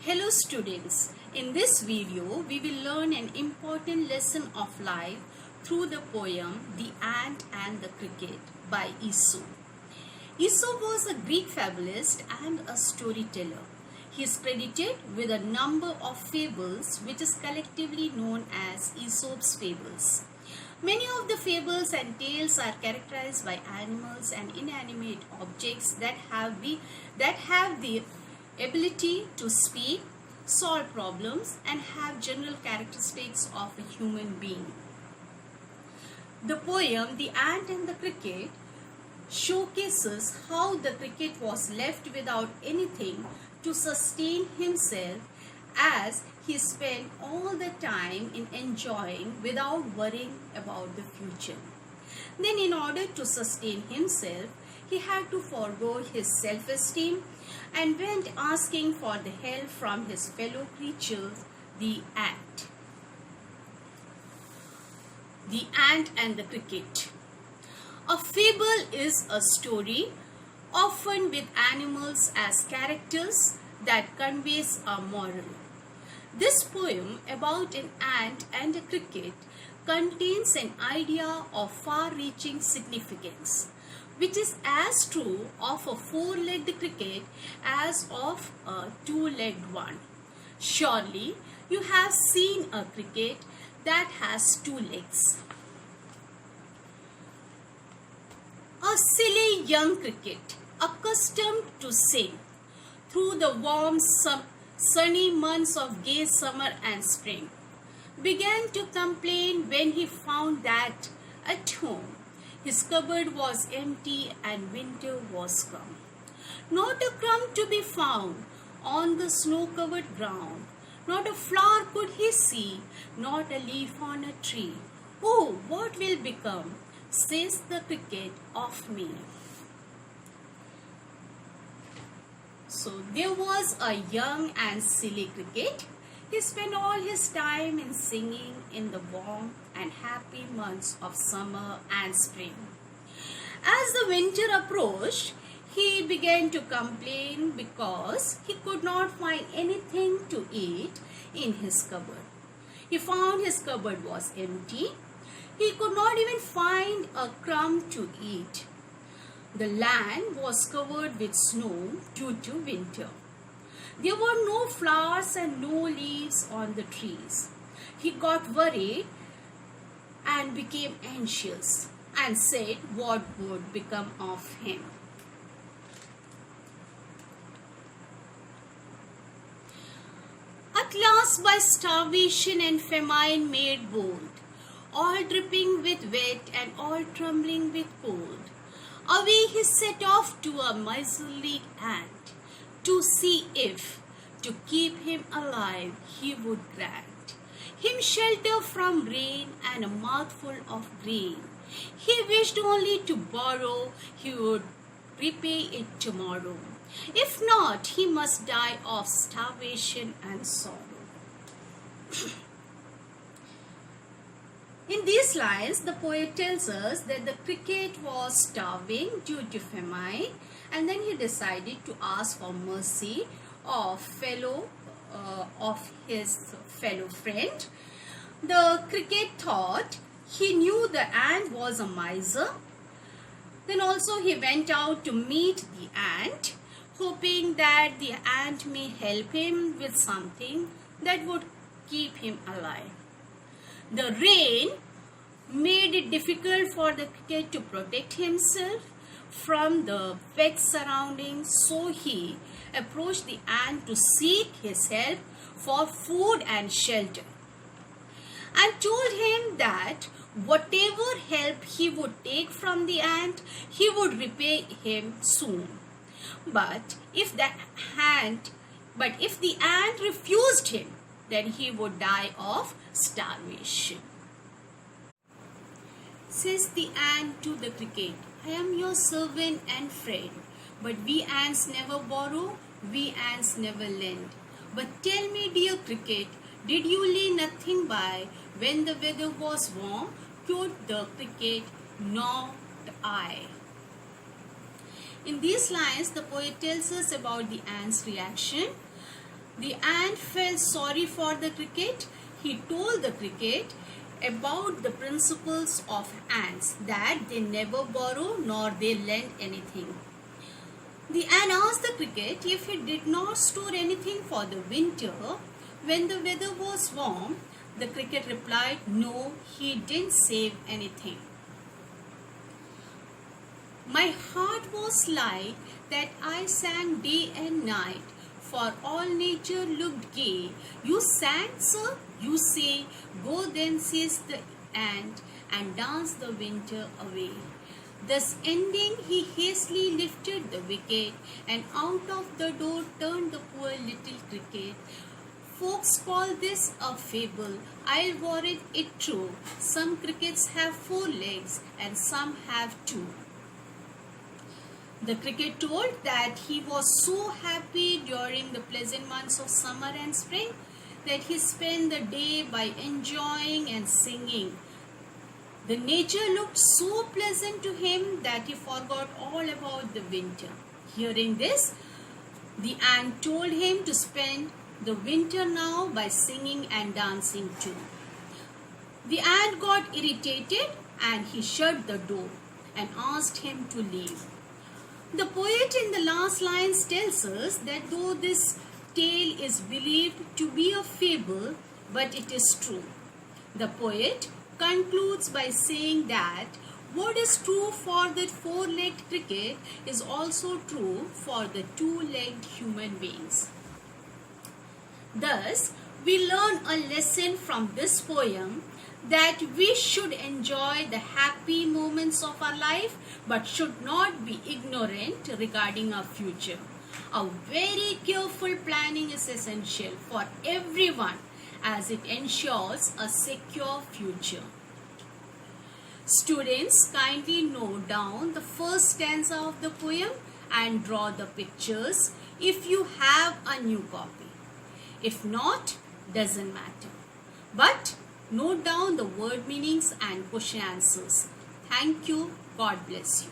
Hello students, in this video we will learn an important lesson of life through the poem The Ant and the Cricket by Aesop. Aesop was a Greek fabulist and a storyteller. He is credited with a number of fables which is collectively known as Aesop's fables. Many of the fables and tales are characterized by animals and inanimate objects that have the ability to speak, solve problems, and have general characteristics of a human being. The poem The Ant and the Cricket showcases how the cricket was left without anything to sustain himself, as he spent all the time in enjoying without worrying about the future. Then, in order to sustain himself, he had to forego his self-esteem and went asking for the help from his fellow creatures, the ant. The Ant and the Cricket. A fable is a story, often with animals as characters, that conveys a moral. This poem about an ant and a cricket contains an idea of far-reaching significance, which is as true of a four-legged cricket as of a two-legged one. Surely, you have seen a cricket that has two legs. A silly young cricket, accustomed to sing through the warm sunny months of gay summer and spring, began to complain when he found that at home his cupboard was empty and winter was come. Not a crumb to be found on the snow-covered ground. Not a flower could he see, not a leaf on a tree. Oh, what will become, says the cricket, of me? So there was a young and silly cricket. He spent all his time in singing in the warm and happy months of summer and spring. As the winter approached, he began to complain because he could not find anything to eat in his cupboard. He found his cupboard was empty. He could not even find a crumb to eat. The land was covered with snow due to winter. There were no flowers and no leaves on the trees. He got worried and became anxious and said what would become of him. At last, by starvation and famine made bold, all dripping with wet and all trembling with cold, away he set off to a miserly ant, to see if, to keep him alive, he would grant him shelter from rain and a mouthful of grain. He wished only to borrow, he would repay it tomorrow. If not, he must die of starvation and sorrow. In these lines, the poet tells us that the cricket was starving due to famine, and then he decided to ask for mercy of his fellow friend. The cricket thought he knew the ant was a miser. Then also he went out to meet the ant, hoping that the ant may help him with something that would keep him alive. The rain made it difficult for the cricket to protect himself from the wet surroundings, so he approached the ant to seek his help for food and shelter, and told him that whatever help he would take from the ant, he would repay him soon. But if the ant refused him, then he would die of starvation. Says the ant to the cricket, I am your servant and friend, but we ants never borrow, we ants never lend. But tell me, dear cricket, did you lay nothing by when the weather was warm? Quoth the cricket, not I. In these lines, the poet tells us about the ant's reaction The ant felt sorry for the cricket. He told the cricket about the principles of ants, that they never borrow nor they lend anything. The ant asked the cricket if he did not store anything for the winter when the weather was warm. The cricket replied, no, he didn't save anything. My heart was light that I sang day and night, for all nature looked gay. You sang, sir? You say, go then, says the ant, and dance the winter away. Thus ending, he hastily lifted the wicket, and out of the door turned the poor little cricket. Folks call this a fable, I'll warrant it true. Some crickets have 4 legs, and some have 2. The cricket told that he was so happy during the pleasant months of summer and spring that he spent the day by enjoying and singing. The nature looked so pleasant to him that he forgot all about the winter. Hearing this, the ant told him to spend the winter now by singing and dancing too. The ant got irritated and he shut the door and asked him to leave. The poet in the last lines tells us that though this tale is believed to be a fable, but it is true. The poet concludes by saying that what is true for the 4-legged cricket is also true for the 2-legged human beings. Thus, we learn a lesson from this poem that we should enjoy the happy moments of our life but should not be ignorant regarding our future. A very careful planning is essential for everyone as it ensures a secure future. Students, kindly note down the first stanza of the poem and draw the pictures if you have a new copy. If not, doesn't matter. But note down the word meanings and question answers. Thank you. God bless you.